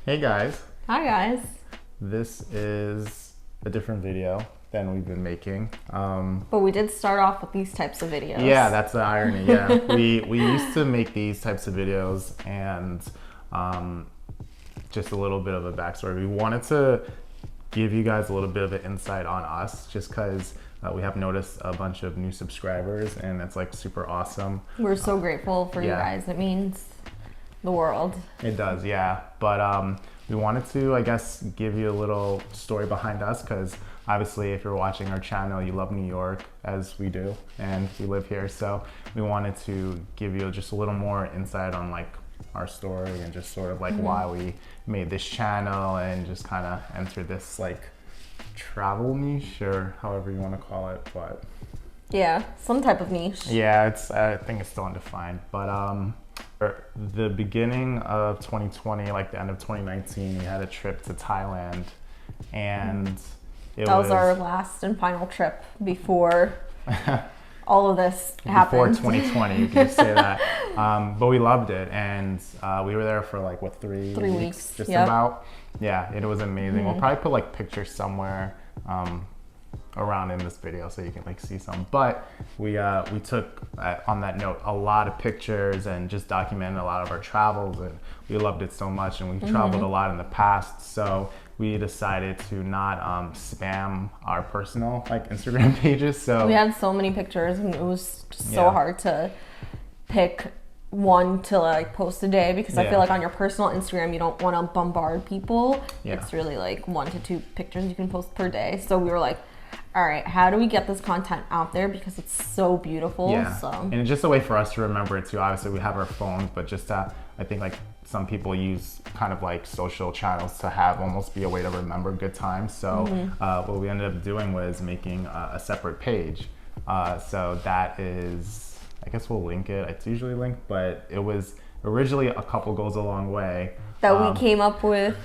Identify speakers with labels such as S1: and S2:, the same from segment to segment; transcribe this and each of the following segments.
S1: Hey guys,
S2: Hi guys.
S1: this is a different video than we've been making.
S2: But we did start off with these types of videos.
S1: Yeah, that's the irony. Yeah, we used to make these types of videos, and just a little bit of a backstory. We wanted to give you guys a little bit of an insight on us, just because we have noticed a bunch of new subscribers, and it's like super awesome.
S2: We're so grateful for you guys. It means the world.
S1: It does, yeah. But we wanted to, I guess, give you a little story behind us, because obviously if you're watching our channel, you love New York, as we do, and we live here. So we wanted to give you just a little more insight on like our story and just sort of like why we made this channel and just kind of enter this like travel niche, or however you want to call it. But
S2: Yeah, some type of niche.
S1: yeah, I think it's still undefined. But the beginning of 2020, like the end of 2019, we had a trip to Thailand, and
S2: That was our last and final trip before all of this happened.
S1: Before 2020, you can just say that. But we loved it, and we were there for like, what, three weeks? Just about. Yeah, it was amazing. We'll probably put like pictures somewhere around in this video so you can like see some. But we took, on that note, a lot of pictures and just documented a lot of our travels, and we loved it so much, and we've traveled a lot in the past. So we decided to not spam our personal like Instagram pages. So
S2: we had so many pictures, and it was just so hard to pick one to like post a day, because I feel like on your personal Instagram you don't want to bombard people. It's really like 1 to 2 pictures you can post per day. So we were like, all right, how do we get this content out there, because it's so beautiful. So
S1: and it's just a way for us to remember it too. Obviously we have our phones, but just I think like some people use kind of like social channels to have almost be a way to remember good times. So what we ended up doing was making a separate page. So that is, I guess we'll link it. It's usually linked, but it was originally A Couple Goes a Long Way.
S2: That we came up with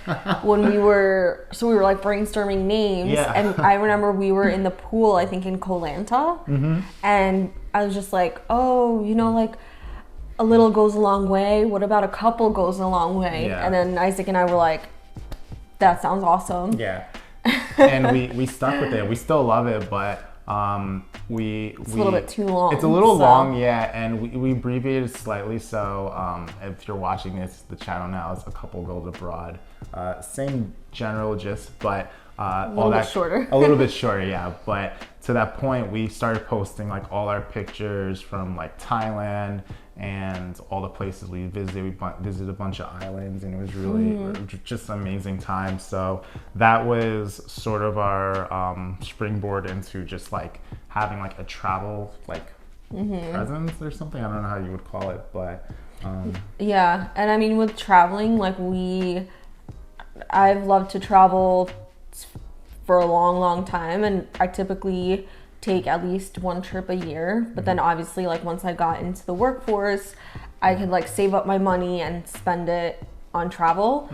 S2: when we were like brainstorming names. And I remember we were in the pool, I think in Koh Lanta, and I was just like, oh, you know, like a little goes a long way. What about a couple goes a long way? And then Isaac and I were like, that sounds awesome.
S1: Yeah. And we stuck with it. We still love it, but it's
S2: a little bit too long.
S1: It's a little long, and we abbreviated slightly. So if you're watching this, the channel now is A Couple Goes Abroad. Same general gist, but
S2: a little bit shorter.
S1: A little bit shorter, yeah. But to that point, we started posting like all our pictures from like Thailand and all the places we visited. We visited a bunch of islands, and it was really just an amazing time. So that was sort of our springboard into just like having like a travel like presence or something. I don't know how you would call it, but
S2: yeah. And I mean, with traveling, like I've loved to travel for a long time, and I typically take at least 1 trip a year. But then obviously, like once I got into the workforce, I could like save up my money and spend it on travel.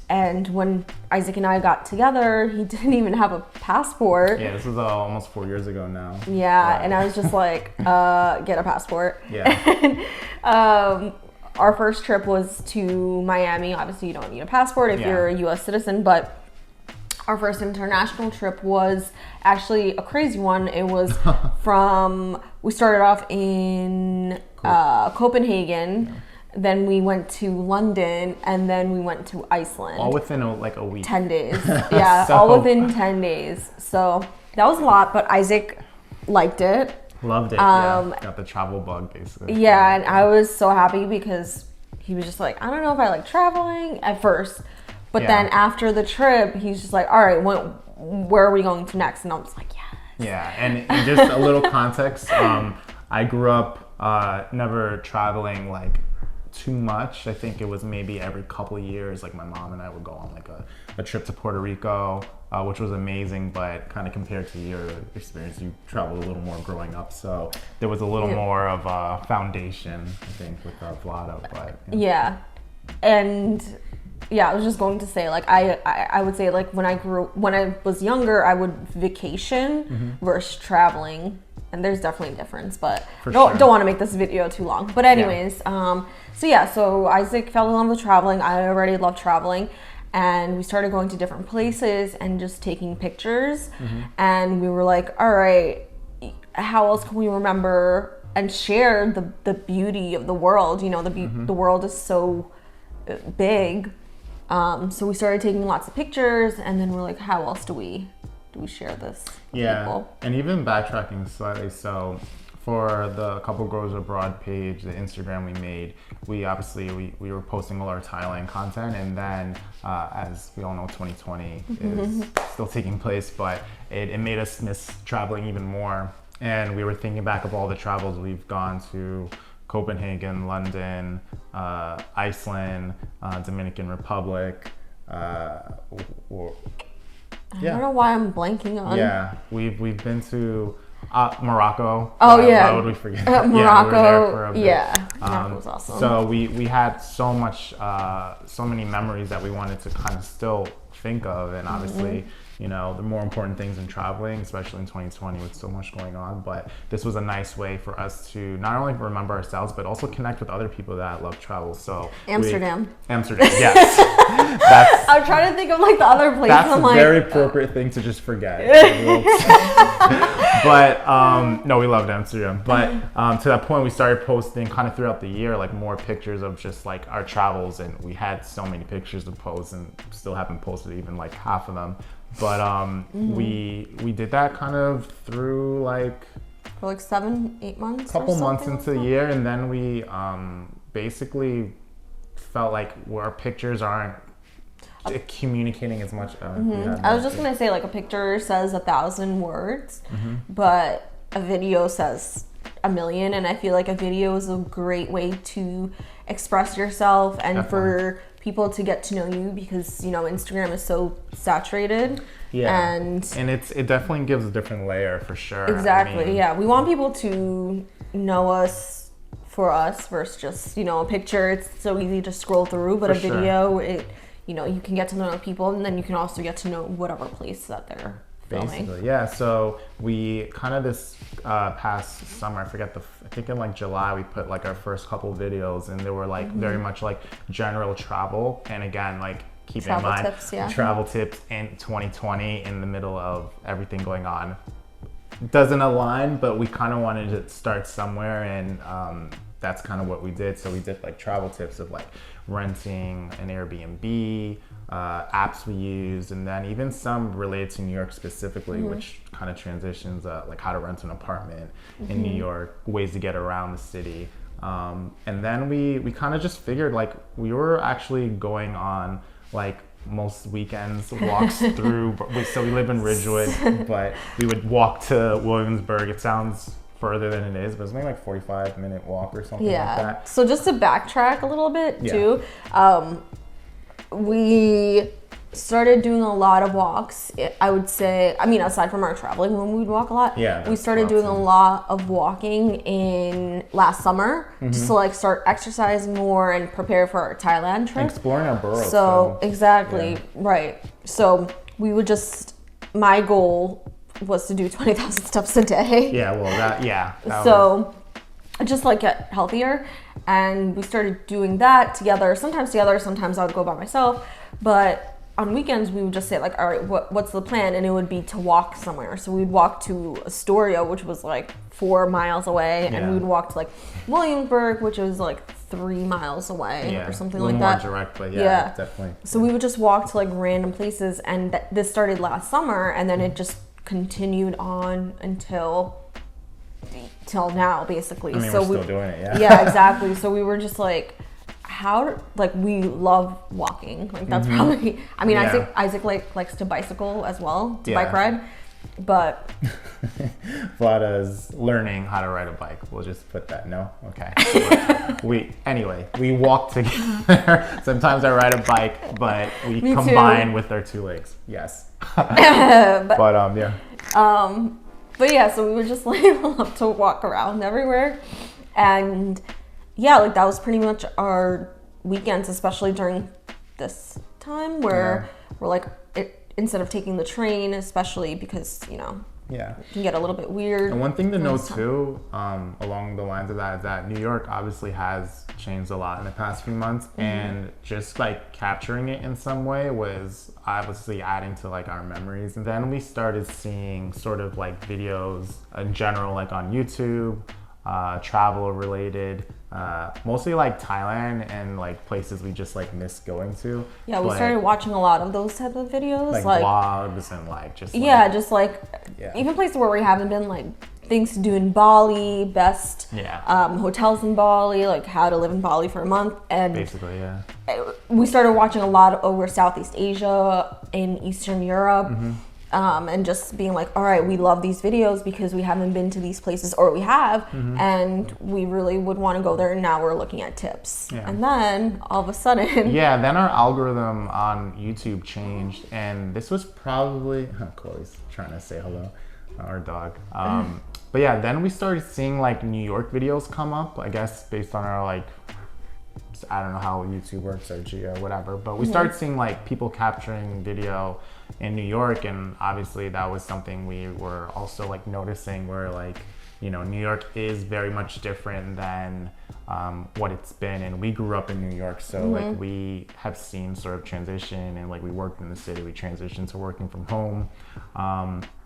S2: And when Isaac and I got together, he didn't even have a passport.
S1: Yeah, this was almost 4 years ago now.
S2: Yeah, and I was just like, get a passport.
S1: Yeah.
S2: And, our first trip was to Miami. Obviously, you don't need a passport if you're a U.S. citizen, but our first international trip was actually a crazy one. It was we started off in Copenhagen, then we went to London, and then we went to Iceland.
S1: All within like a week.
S2: 10 days. Yeah, all within 10 days. So that was a lot, but Isaac liked it.
S1: Loved it. Got the travel bug, basically.
S2: Yeah, and I was so happy, because he was just like, I don't know if I like traveling at first. But then after the trip, he's just like, all right, where are we going to next? And I was like, yes.
S1: Yeah, and just a little context. I grew up never traveling like too much. I think it was maybe every couple of years, like my mom and I would go on like a trip to Puerto Rico, which was amazing, but kind of compared to your experience, you traveled a little more growing up. So there was a little more of a foundation, I think, with Vlada. But
S2: and I was just going to say, like, I would say, like, when I was younger, I would vacation versus traveling. And there's definitely a difference, but don't want to make this video too long. But anyways, So Isaac fell in love with traveling. I already loved traveling. And we started going to different places and just taking pictures. And we were like, all right, how else can we remember and share the beauty of the world? You know, the world is so big. So we started taking lots of pictures, and then we're like, how else do we share this with people?
S1: And even backtracking slightly, so for the Couple Grows Abroad page, the Instagram we made, we were posting all our Thailand content, and then as we all know, 2020 is still taking place, but it made us miss traveling even more. And we were thinking back of all the travels we've gone to: Copenhagen, London, Iceland, Dominican Republic.
S2: I don't know why I'm blanking on.
S1: Yeah, we've been to Morocco.
S2: Why
S1: would we forget?
S2: Morocco.
S1: Yeah, we were there for a bit.
S2: Morocco was awesome.
S1: So we had so many memories that we wanted to kind of still think of, and obviously, you know, the more important things in traveling, especially in 2020 with so much going on. But this was a nice way for us to not only remember ourselves, but also connect with other people that love travel. So
S2: Amsterdam,
S1: yes.
S2: I'm trying to think of like the other place.
S1: That's a very appropriate thing to just forget. But no, we loved Amsterdam. But to that point, we started posting kind of throughout the year, like more pictures of just like our travels, and we had so many pictures to post, and still haven't posted even like half of them. But we did that kind of through like
S2: for like 7-8 months.
S1: Couple months into the year, and then we basically felt like our pictures aren't communicating as much.
S2: I was just gonna say, like, a picture says 1,000 words, but a video says 1,000,000, and I feel like a video is a great way to express yourself and for people to get to know you, because, you know, Instagram is so saturated. And
S1: it definitely gives a different layer for sure.
S2: Exactly. We want people to know us for us versus just, you know, a picture. It's so easy to scroll through, but a video, you know, you can get to know people, and then you can also get to know whatever place that they're filming.
S1: Basically, so we kind of this past summer, I think in like July, we put like our first couple videos, and they were like very much like general travel, and again, like keep
S2: travel
S1: in mind
S2: tips,
S1: travel tips in 2020 in the middle of everything going on. Doesn't align, but we kind of wanted to start somewhere, and that's kind of what we did. So we did like travel tips of like renting an Airbnb, apps we used, and then even some related to New York specifically, which kind of transitions like how to rent an apartment in New York, ways to get around the city. And then we kind of just figured like we were actually going on like most weekends walks through. So we live in Ridgewood, but we would walk to Williamsburg. It sounds further than it is, but it's maybe like 45-minute walk or something like that.
S2: So just to backtrack a little bit too, we started doing a lot of walks. I would say, I mean, aside from our traveling when we'd walk a lot, we started doing a lot of walking in last summer, just to like start exercising more and prepare for our Thailand trip.
S1: Exploring our boroughs.
S2: So exactly, right. So we would my goal was to do 20,000 steps a day.
S1: So
S2: just like get healthier, and we started doing that together. Sometimes I would go by myself, but on weekends we would just say like, all right, what's the plan? And it would be to walk somewhere. So we'd walk to Astoria, which was like 4 miles away, and we would walk to like Williamsburg, which was like 3 miles away or something like that.
S1: More direct, but definitely.
S2: So we would just walk to like random places, and this started last summer, and then it just continued on until now, basically.
S1: I mean,
S2: so
S1: we're still doing it,
S2: exactly. So we were just like, we love walking. Like that's probably, I mean, Isaac likes to bicycle as well, bike ride, but
S1: Vlada is learning how to ride a bike. We'll just put that. No, okay. we walk together. Sometimes I ride a bike, but we combine with our 2 legs. Yes.
S2: But yeah, so we would just like love to walk around everywhere, and like that was pretty much our weekends, especially during this time where we're like, instead of taking the train, especially because, you know,
S1: Yeah.
S2: It can get a little bit weird.
S1: And one thing to note too, along the lines of that, is that New York obviously has changed a lot in the past few months, and just like capturing it in some way was obviously adding to like our memories. And then we started seeing sort of like videos in general, like on YouTube, travel related, mostly like Thailand and like places we just like miss going to.
S2: Yeah, we started watching a lot of those type of videos,
S1: like vlogs and like just
S2: even places where we haven't been, like things to do in Bali, best hotels in Bali, like how to live in Bali for a month, and
S1: basically
S2: we started watching a lot over Southeast Asia, in Eastern Europe. And just being like, all right, we love these videos because we haven't been to these places, or we have, and we really would want to go there, and now we're looking at tips. And then all of a sudden
S1: then our algorithm on YouTube changed, and this was probably Chloe's trying to say hello, our dog. But yeah, then we started seeing like New York videos come up, I guess based on our like, I don't know how YouTube works or geo, whatever, but we started seeing like people capturing video in New York, and obviously that was something we were also like noticing, where like, you know, New York is very much different than what it's been, and we grew up in New York, so like we have seen sort of transition, and like we worked in the city, we transitioned to working from home,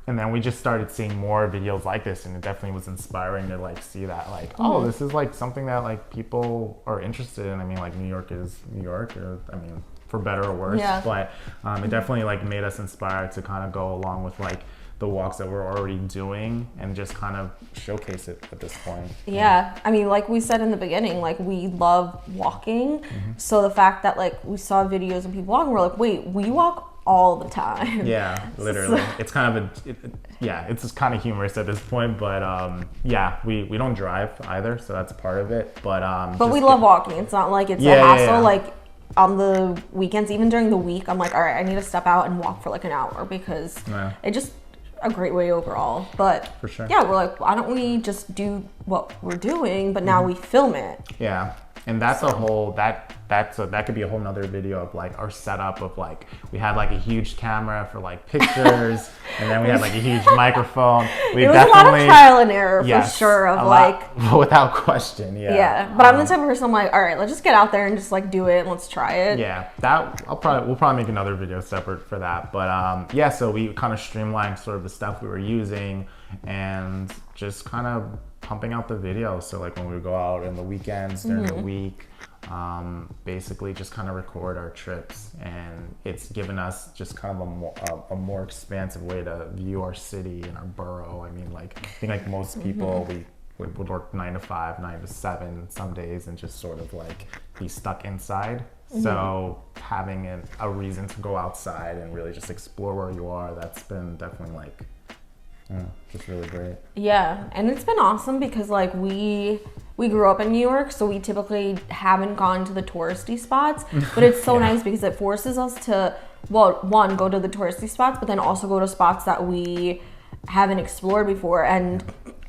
S1: and then we just started seeing more videos like this, and it definitely was inspiring to like see that like, oh, this is like something that like people are interested in. I mean, like New York is New York, or I mean, for better or worse, but it definitely like made us inspired to kind of go along with like the walks that we're already doing and just kind of showcase it at this point.
S2: I mean, like we said in the beginning, like we love walking, so the fact that like we saw videos of people walking, we're like, wait, we walk all the time.
S1: Yeah, literally. It's kind of it's just kind of humorous at this point, but we don't drive either, so that's part of it, but
S2: we love walking. It's not like it's a hassle. Like on the weekends, even during the week, I'm like, all right, I need to step out and walk for like an hour, because it just a great way overall. But
S1: for sure,
S2: we're like, why don't we just do what we're doing, but now we film it.
S1: And that's a whole that could be a whole nother video of like our setup of like, we had like a huge camera for like pictures, and then we had like a huge microphone.
S2: It was a lot of trial and error for sure, of like
S1: without question.
S2: But I'm the type of person, I'm like, all right, let's just get out there and just like do it, and let's try it.
S1: We'll probably make another video separate for that, but so we kind of streamlined sort of the stuff we were using, and just kind of pumping out the videos. So like when we go out on the weekends during the week, basically just kind of record our trips, and it's given us just kind of a more expansive way to view our city and our borough. I mean, like I think like most people, we would work 9 to 5, 9 to 7 some days, and just sort of like be stuck inside. So having a reason to go outside and really just explore where you are, that's been definitely like just really great.
S2: And it's been awesome, because like we grew up in New York, so we typically haven't gone to the touristy spots, but it's so nice because it forces us to, well, one, go to the touristy spots, but then also go to spots that we haven't explored before, and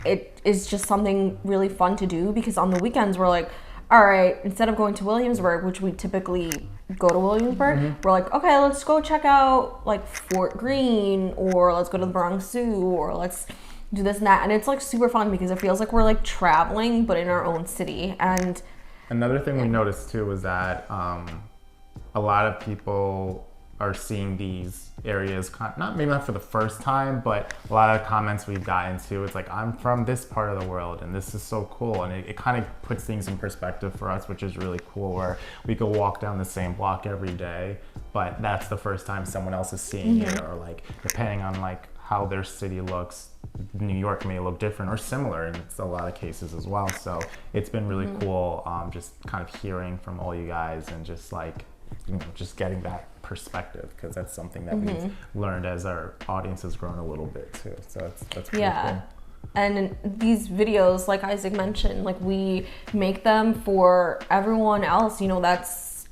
S2: it is just something really fun to do, because on the weekends we're like, all right, instead of going to Williamsburg, which we typically go to Williamsburg, we're like, okay, let's go check out like Fort Greene, or let's go to the Bronx Zoo, or let's do this and that. And it's like super fun, because it feels like we're like traveling, but in our own city. And
S1: another thing we noticed too was that a lot of people are seeing these areas, maybe not for the first time, but a lot of comments we've gotten to, it's like, I'm from this part of the world and this is so cool, and it kind of puts things in perspective for us, which is really cool, where we could walk down the same block every day, but that's the first time someone else is seeing it, or like depending on like how their city looks, New York may look different or similar in a lot of cases as well. So it's been really cool, just kind of hearing from all you guys, and just like, you know, just getting that perspective, because that's something that we've learned as our audience has grown a little bit too. So that's pretty cool.
S2: And these videos, like Isaac mentioned, like we make them for everyone else, you know, that's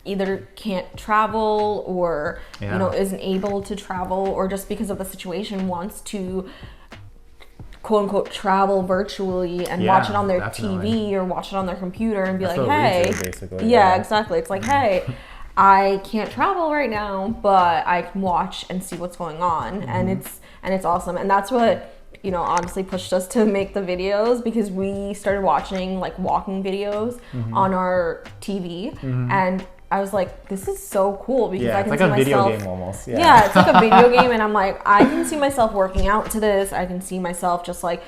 S2: either can't travel, or you know, isn't able to travel, or just because of the situation wants to quote unquote travel virtually and watch it on their TV or watch it on their computer and be that's like, hey,
S1: basically.
S2: Exactly. It's like, hey, I can't travel right now, but I can watch and see what's going on, and it's awesome. And that's what, you know, honestly pushed us to make the videos, because we started watching like walking videos on our TV, and I was like, this is so cool, because I can
S1: it's like
S2: see
S1: a
S2: myself,
S1: video game almost.
S2: Yeah, it's like a video game, and I'm like, I can see myself working out to this. I can see myself just like,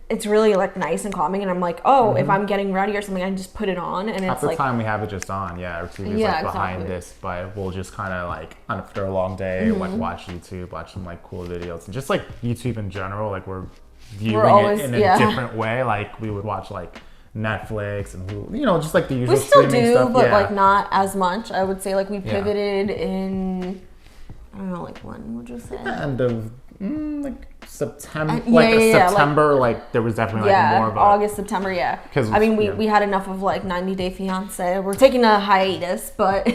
S2: it's really like nice and calming, and I'm like, oh, if I'm getting ready or something, I can just put it on, and
S1: half
S2: it's like,
S1: the time we have it just on, our TV is like behind this, but we'll just kind of like after a long day, like watch YouTube, watch some like cool videos, and just like YouTube in general, like we're viewing it in a different way. Like we would watch like Netflix and Hulu, you know, just like the usual.
S2: We still
S1: streaming
S2: do,
S1: stuff.
S2: but like not as much. I would say like we pivoted in, I don't know, like when would you say?
S1: End of like September, September, like there was definitely like more of a
S2: August, September, Because I mean, we had enough of like 90 Day Fiance. We're taking a hiatus, but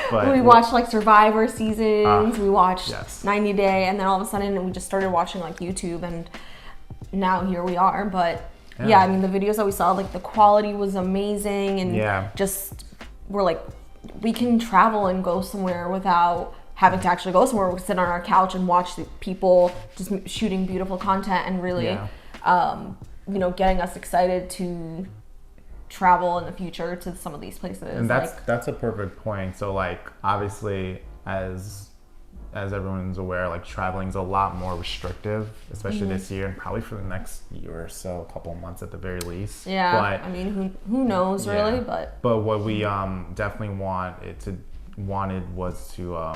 S2: but we watched like Survivor seasons. We watched 90 Day, and then all of a sudden we just started watching like YouTube, and now here we are. But I mean, the videos that we saw, like the quality was amazing, and just we're like, we can travel and go somewhere without having to actually go somewhere. We sit on our couch and watch the people just shooting beautiful content, and really, you know, getting us excited to travel in the future to some of these places.
S1: And that's a perfect point. So like, obviously, as everyone's aware, like traveling's a lot more restrictive, especially this year, and probably for the next year or so, a couple of months at the very least.
S2: Yeah, but I mean, who knows really? But
S1: what we definitely wanted was to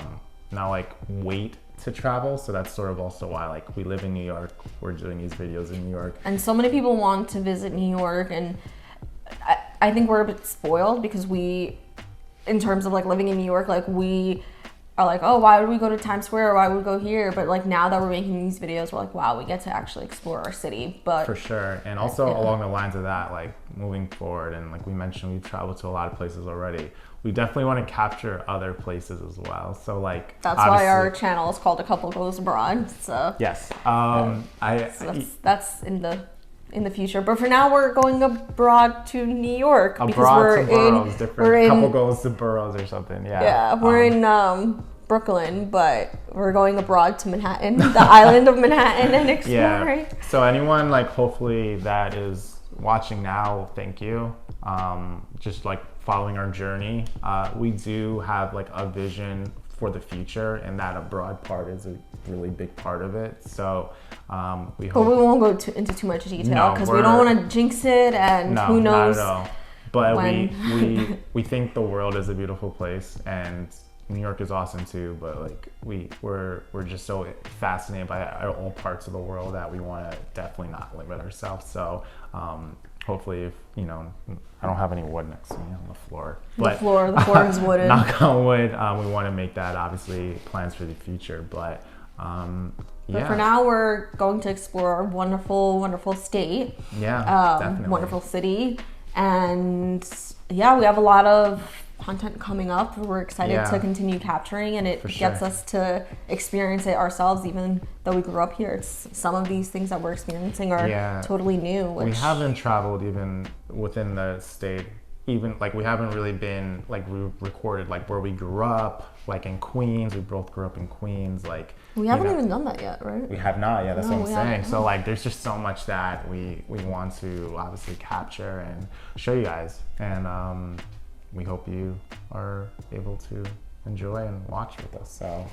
S1: not like wait to travel. So that's sort of also why like we live in New York, we're doing these videos in New York, and
S2: so many people want to visit New York, and I think we're a bit spoiled, because we, in terms of like living in New York, like we are like, oh, why would we go to Times Square, or why would we go here? But like now that we're making these videos, we're like, wow, we get to actually explore our city. But
S1: for sure. And also along the lines of that, like moving forward, and like we mentioned, we've traveled to a lot of places already, we definitely want to capture other places as well. So like,
S2: that's why our channel is called A Couple Goes Abroad. So
S1: yes,
S2: that's in the future. But for now, we're going abroad to New York, because we're in
S1: Couple Goes to boroughs or something.
S2: We're in Brooklyn, but we're going abroad to Manhattan, the island of Manhattan, and exploring.
S1: So anyone like hopefully that is watching now, thank you. Just like following our journey, we do have like a vision for the future, and that abroad part is a really big part of it. So we hope,
S2: but we won't go into too much detail, because we don't want to jinx it, and who knows.
S1: Not at all. But we think the world is a beautiful place, and New York is awesome too. But like we're just so fascinated by all parts of the world that we want to definitely not limit ourselves. So hopefully, if you know, I don't have any wood next to me on the floor.
S2: The floor is wooden.
S1: Knock on wood. We want to make that obviously plans for the future, but
S2: for now, we're going to explore our wonderful, wonderful state.
S1: Definitely.
S2: Wonderful city, and we have a lot of content coming up. We're excited to continue capturing, and it gets us to experience it ourselves, even though we grew up here. It's some of these things that we're experiencing are totally new.
S1: We haven't traveled even within the state. Even like we haven't really been like recorded like where we grew up, like in Queens. We both grew up in Queens. Like
S2: we haven't even done that yet, right?
S1: We have not. That's what I'm saying. So like, there's just so much that we want to obviously capture and show you guys, and we hope you are able to enjoy and watch with us. So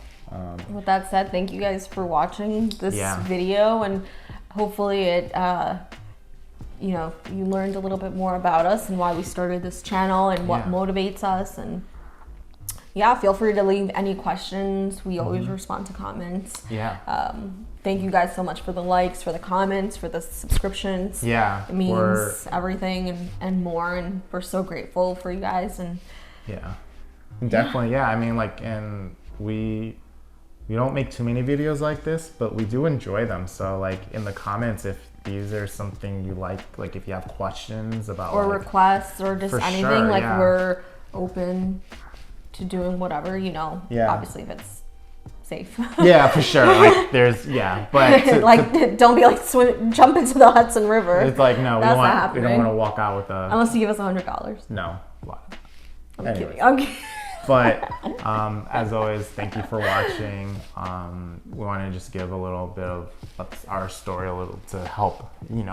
S2: with that said, thank you guys for watching this video, and hopefully it you know, you learned a little bit more about us and why we started this channel and what motivates us. And feel free to leave any questions. We always respond to comments. Thank you guys so much for the likes, for the comments, for the subscriptions. It means everything and more, and we're so grateful for you guys. And
S1: definitely. I mean, like, and we don't make too many videos like this, but we do enjoy them. So like, in the comments, if these are something you like if you have questions about
S2: or requests or just anything, we're open to doing whatever, you know, obviously if it's safe.
S1: For sure. Like there's but
S2: don't be like jump into the Hudson River.
S1: It's like, no, we don't want to walk out with
S2: unless you give us $100.
S1: No.
S2: I'm kidding.
S1: But as always, thank you for watching. We want to just give a little bit of our story a little to help,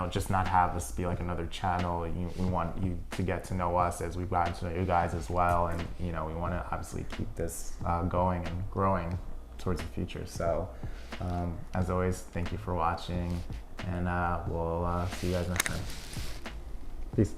S1: just not have this be like another channel. We want you to get to know us as we've gotten to know you guys as well. And, we want to obviously keep this going and growing towards the future. So as always, thank you for watching, and we'll see you guys next time. Peace.